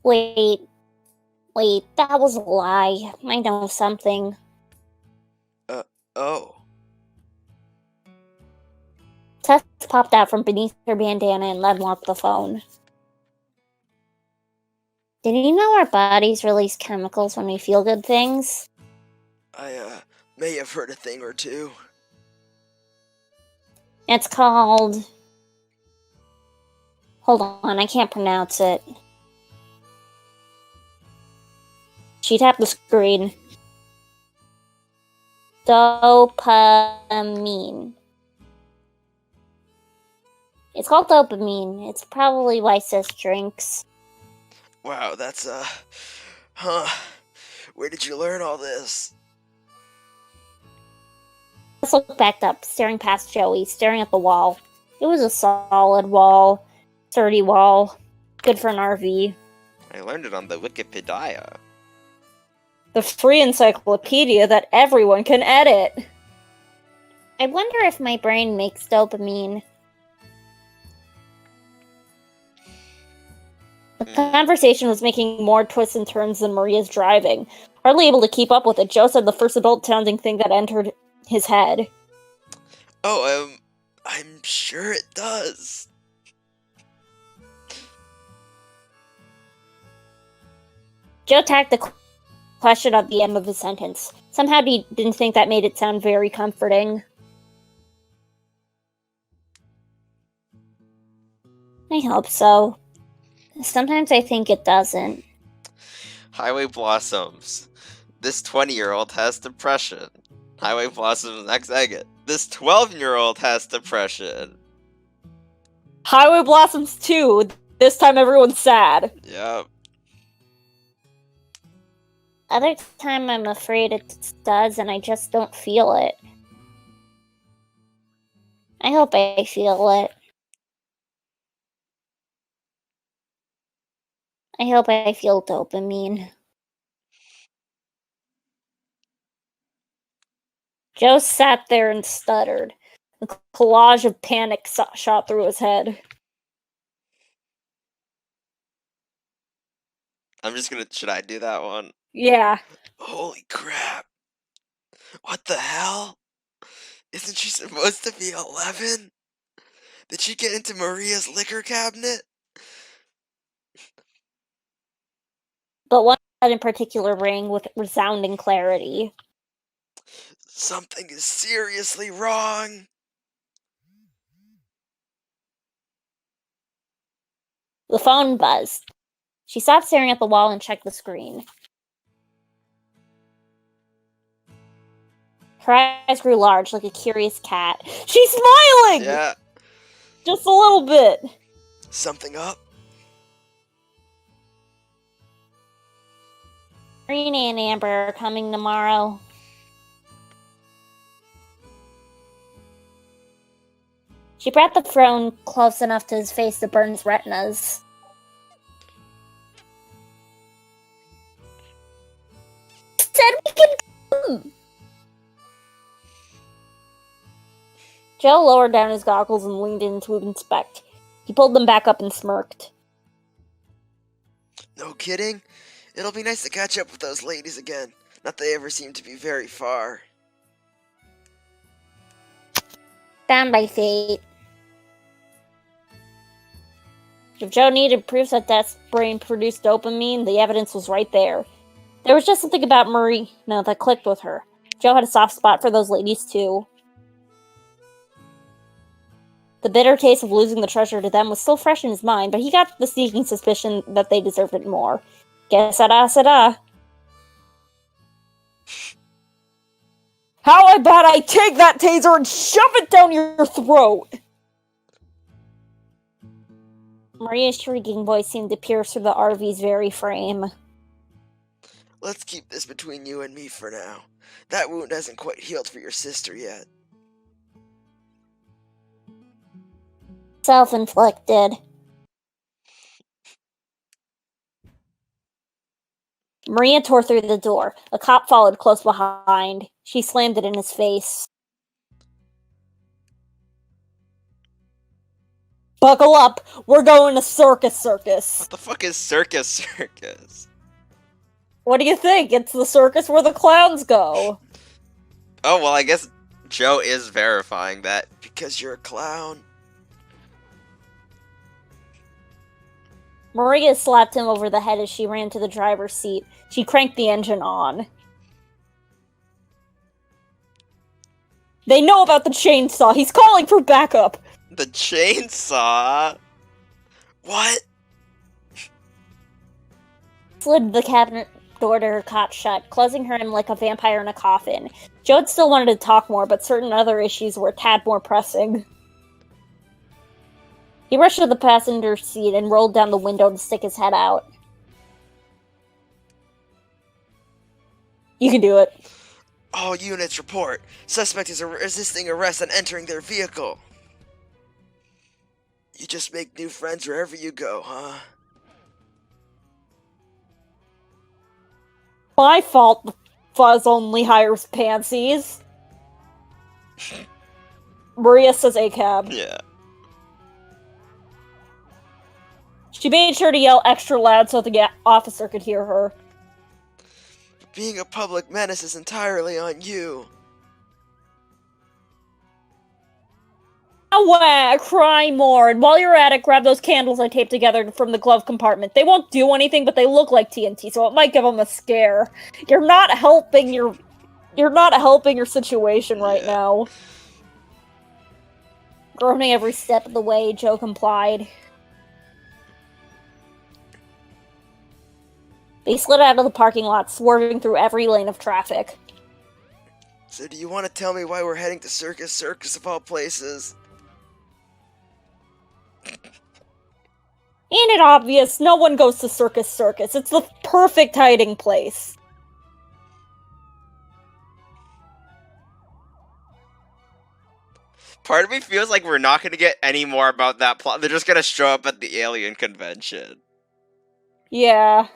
Wait, that was a lie. I know something. Oh. Tess popped out from beneath her bandana and unlocked the phone. Did you know our bodies release chemicals when we feel good things? I may have heard a thing or two. It's called... Hold on, I can't pronounce it. She tapped the screen. Dopamine. It's called dopamine. It's probably why Sis drinks. Wow, that's, huh. Where did you learn all this? Sis looked back up, staring past Joey, staring at the wall. It was a solid wall. Sturdy wall. Good for an RV. I learned it on the Wikipedia. The free encyclopedia that everyone can edit. I wonder if my brain makes dopamine. The conversation was making more twists and turns than Maria's driving. Hardly able to keep up with it, Joe said the first adult-sounding thing that entered his head. Oh, I'm sure it does. Joe tacked the question at the end of the sentence. Somehow he didn't think that made it sound very comforting. I hope so. Sometimes I think it doesn't. Highway Blossoms. This 20-year-old has depression. Highway Blossoms next exit. This 12-year-old has depression. Highway Blossoms 2. This time everyone's sad. Yep. Other time I'm afraid it does and I just don't feel it. I hope I feel it. I hope I feel dopamine. Joe sat there and stuttered. A collage of panic shot through his head. I'm just gonna... Should I do that one? Yeah. Holy crap. What the hell? Isn't she supposed to be 11? Did she get into Maria's liquor cabinet? But one in particular rang with resounding clarity. Something is seriously wrong. The phone buzzed. She stopped staring at the wall and checked the screen. Her eyes grew large, like a curious cat. She's smiling! Yeah. Just a little bit. Something up? Marina and Amber are coming tomorrow. She brought the phone close enough to his face to burn his retinas. Said we can come! Joe lowered down his goggles and leaned in to inspect. He pulled them back up and smirked. No kidding? It'll be nice to catch up with those ladies again. Not that they ever seem to be very far. Bound by fate. If Joe needed proof that Tess' brain produced dopamine, the evidence was right there. There was just something about Marina that clicked with her. Joe had a soft spot for those ladies, too. The bitter taste of losing the treasure to them was still fresh in his mind, but he got the sneaking suspicion that they deserved it more. Que sera. How about I take that taser and shove it down your throat? Maria's shrieking voice seemed to pierce through the RV's very frame. Let's keep this between you and me for now. That wound hasn't quite healed for your sister yet. Self-inflicted. Maria tore through the door. A cop followed close behind. She slammed it in his face. Buckle up, we're going to Circus. What the fuck is Circus? What do you think? It's the circus where the clowns go. Oh, well, I guess Joe is verifying that because you're a clown. Maria slapped him over the head as she ran to the driver's seat. She cranked the engine on. They know about the chainsaw. He's calling for backup. The chainsaw? What? Slid the cabinet door to her cot shut, closing her in like a vampire in a coffin. Joe had still wanted to talk more, but certain other issues were a tad more pressing. He rushed to the passenger seat and rolled down the window to stick his head out. You can do it. All units report. Suspect is resisting arrest and entering their vehicle. You just make new friends wherever you go, huh? My fault the fuzz only hires pansies. Maria says a cab. Yeah. She made sure to yell extra loud so the officer could hear her. Being a public menace is entirely on you. Cry more, and while you're at it, grab those candles I taped together from the glove compartment. They won't do anything, but they look like TNT, so it might give them a scare. You're not helping your situation right now. Groaning every step of the way, Joe complied. They slid out of the parking lot, swerving through every lane of traffic. So do you want to tell me why we're heading to Circus of all places? Ain't it obvious? No one goes to Circus. It's the perfect hiding place. Part of me feels like we're not going to get any more about that plot. They're just going to show up at the alien convention. Yeah.